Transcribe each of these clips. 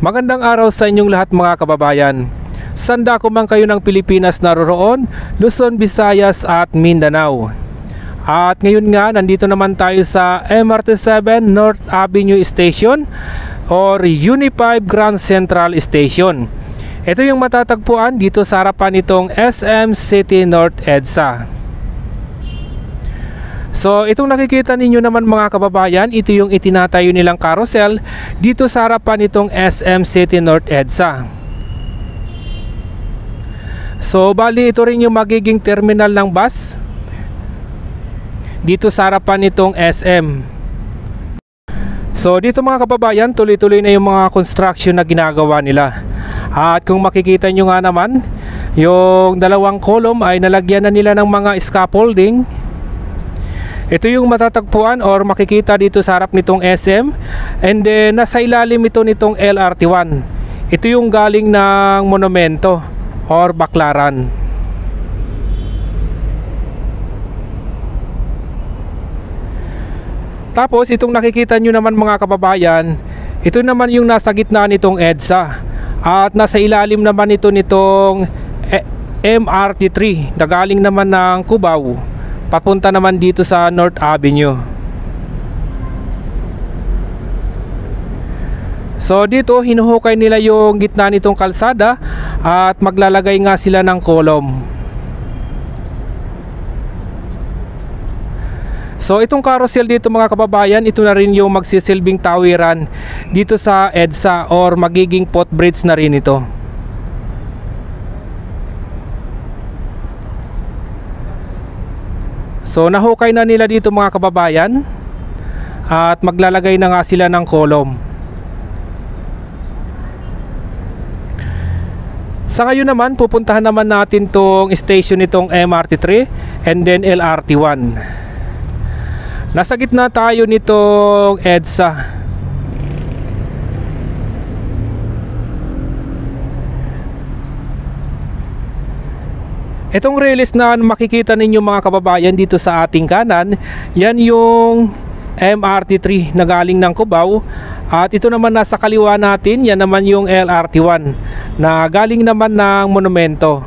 Magandang araw sa inyong lahat mga kababayan. Sanda ko man kayo ng Pilipinas naroroon, Luzon, Visayas at Mindanao. At ngayon nga, nandito naman tayo sa MRT7 North Avenue Station or Uni5 Grand Central Station. Ito yung matatagpuan dito sa harapan nitong SM City North EDSA. So itong nakikita ninyo naman mga kababayan, ito yung itinatayo nilang carousel dito sa harapan nitong SM City North EDSA. So bali ito rin yung magiging terminal ng bus dito sa harapan nitong SM. So dito mga kababayan, tuloy-tuloy na yung mga construction na ginagawa nila. At kung makikita nyo nga naman, yung dalawang column ay nalagyan na nila ng mga scaffolding. Ito yung matatagpuan or makikita dito sa harap nitong SM, and then nasa ilalim ito nitong LRT1. Ito yung galing ng monumento or baklaran. Tapos itong nakikita nyo naman mga kababayan, ito naman yung nasa gitna nitong EDSA. At nasa ilalim naman ito nitong MRT3 na galing naman ng Cubao papunta naman dito sa North Avenue. So dito hinuhukay nila yung gitna nitong kalsada at maglalagay nga sila ng column. So itong carousel dito mga kababayan, ito na rin yung magsisilbing tawiran dito sa EDSA or magiging footbridge na rin ito. So nahukay na nila dito mga kababayan at maglalagay na nga sila ng column. Sa ngayon naman pupuntahan naman natin tong station nitong MRT3 and then LRT1. Nasa gitna tayo nitong EDSA. Itong release na makikita ninyo mga kababayan dito sa ating kanan, yan yung MRT3 na galing ng Cubao. At ito naman nasa kaliwa natin, yan naman yung LRT1 na galing naman ng monumento.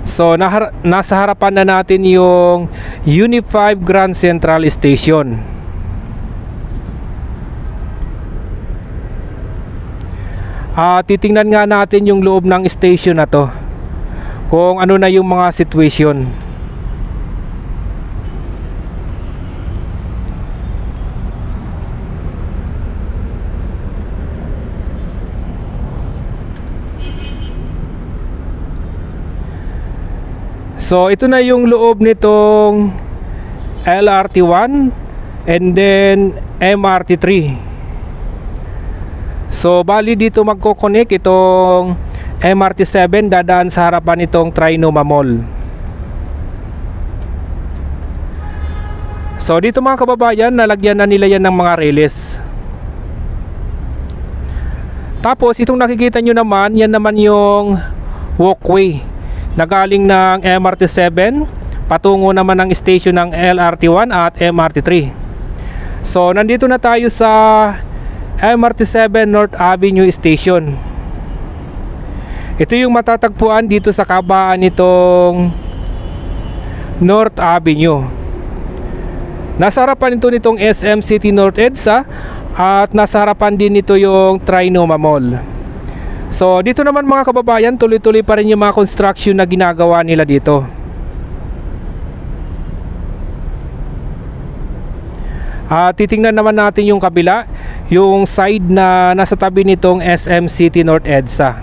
So nasa harapan na natin yung Uni5 Grand Central Station. Titingnan nga natin yung loob ng station na to, kung ano na yung mga situation. So ito na yung loob nitong LRT1 and then MRT3. So bali dito magko-connect itong MRT7 dadaan sa harapan nitong Trinoma Mall. So dito mga kababayan, nalagyan na nila yan ng mga release. Tapos itong nakikita nyo naman, yan naman yung walkway na galing ng MRT7 patungo naman ng station ng LRT1 at MRT3. So nandito na tayo sa MRT7 North Avenue Station. Ito yung matatagpuan dito sa kabaan nitong North Avenue. Nasa harapan ito nitong SM City North EDSA at nasa harapan din nito yung Trinoma Mall. So dito naman mga kababayan, tuloy-tuloy pa rin yung mga construction na ginagawa nila dito. Titingnan naman natin yung kabila, yung side na nasa tabi nitong SM City North EDSA.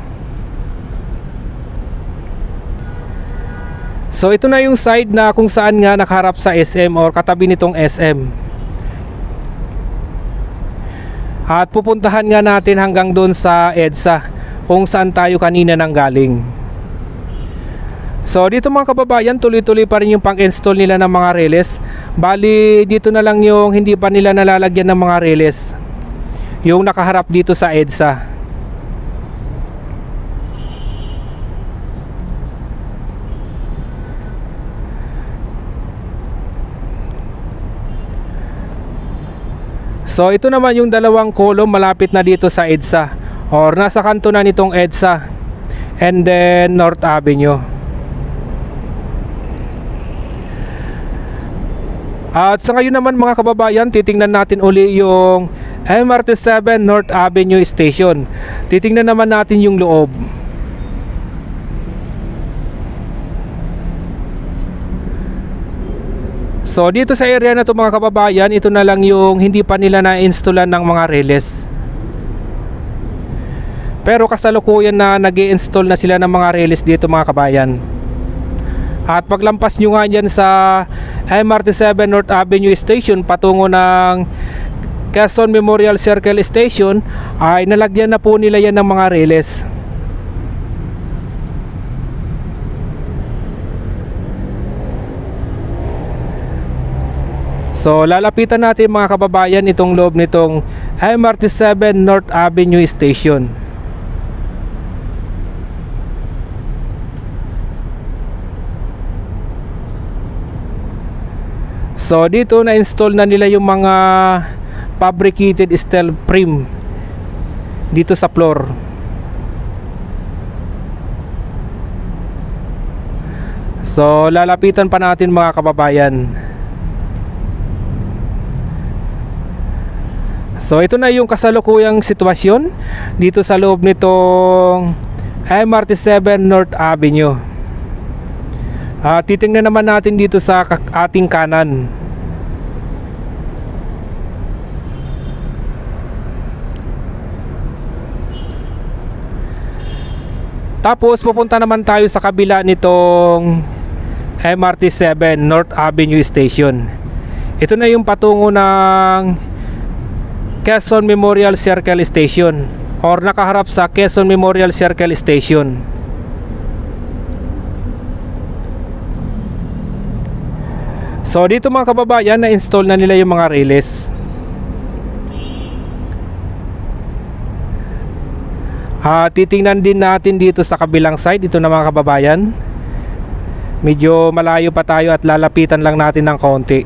So ito na yung side na kung saan nga nakaharap sa SM or katabi nitong SM. At pupuntahan nga natin hanggang doon sa EDSA kung saan tayo kanina nang galing. So dito mga kababayan, tuloy-tuloy pa rin yung pang-install nila ng mga reles. Bali dito na lang yung hindi pa nila nalalagyan ng mga reles, yung nakaharap dito sa EDSA. So ito naman yung dalawang column malapit na dito sa EDSA, or nasa kanto na nitong EDSA and then North Avenue. At sa ngayon naman mga kababayan, titingnan natin uli yung MRT7 North Avenue Station. Titingnan naman natin yung loob. So dito sa area na to mga kababayan, ito na lang yung hindi pa nila na-installan ng mga reles. Pero kasalukuyan na nag-i-install na sila ng mga reles dito mga kabayan. At paglampas nyo nga dyan sa MRT7 North Avenue Station patungo ng Quezon Memorial Circle Station, ay nalagyan na po nila yan ng mga reles. So lalapitan natin mga kababayan itong loob nitong MRT7 North Avenue Station. So dito na-install na nila yung mga fabricated steel frame dito sa floor. So lalapitan pa natin mga kababayan. So ito na yung kasalukuyang sitwasyon dito sa loob nitong MRT7 North Avenue. Titingnan naman natin dito sa ating kanan. Tapos pupunta naman tayo sa kabila nitong MRT7 North Avenue Station. Ito na yung patungo ng Quezon Memorial Circle Station, or nakaharap sa Quezon Memorial Circle Station. So dito mga kababayan, na-install na nila yung mga reles. Titingnan din natin dito sa kabilang side. Ito na mga kababayan, medyo malayo pa tayo at lalapitan lang natin ng konti.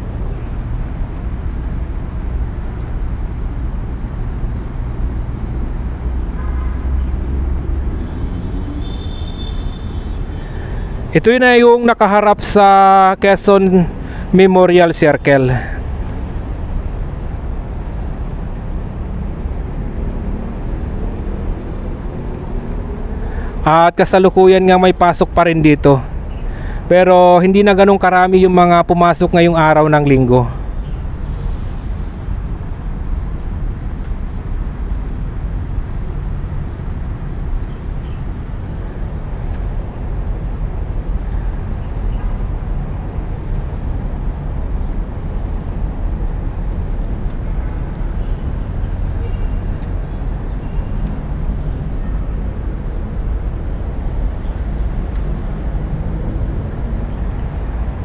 Ito na yung nakaharap sa Quezon Memorial Circle. At kasalukuyan nga may pasok pa rin dito. Pero hindi na ganun karami yung mga pumasok ngayong araw ng linggo.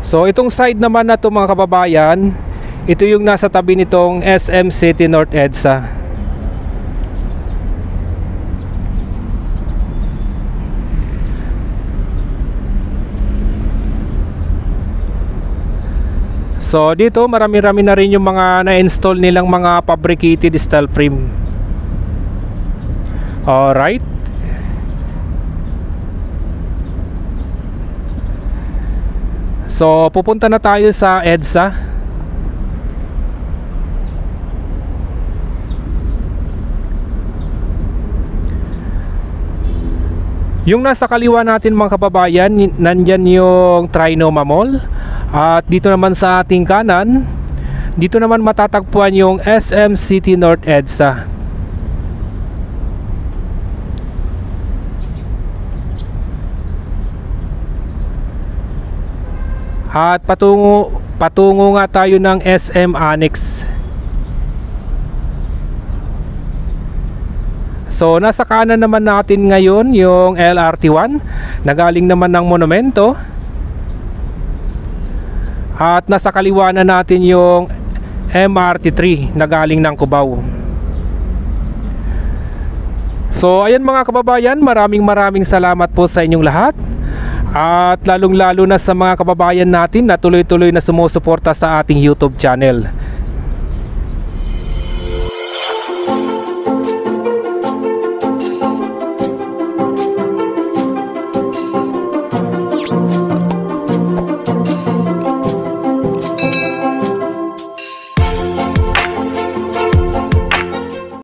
So itong side naman na to mga kababayan, ito yung nasa tabi nitong SM City North EDSA. So dito marami-rami na rin yung mga na-install nilang mga fabricated steel frame. Alright. So pupunta na tayo sa EDSA. Yung nasa kaliwa natin mga kababayan, nandyan yung Trinoma Mall. At dito naman sa ating kanan, dito naman matatagpuan yung SM City North EDSA. At patungo nga tayo ng SM Annex. So nasa kanan naman natin ngayon yung LRT1 na galing naman ng Monumento. At nasa kaliwa na natin yung MRT3 na galing ng Cubao. So ayan mga kababayan, maraming salamat po sa inyong lahat. At lalong lalo na sa mga kababayan natin na tuloy-tuloy na sumusuporta sa ating YouTube channel.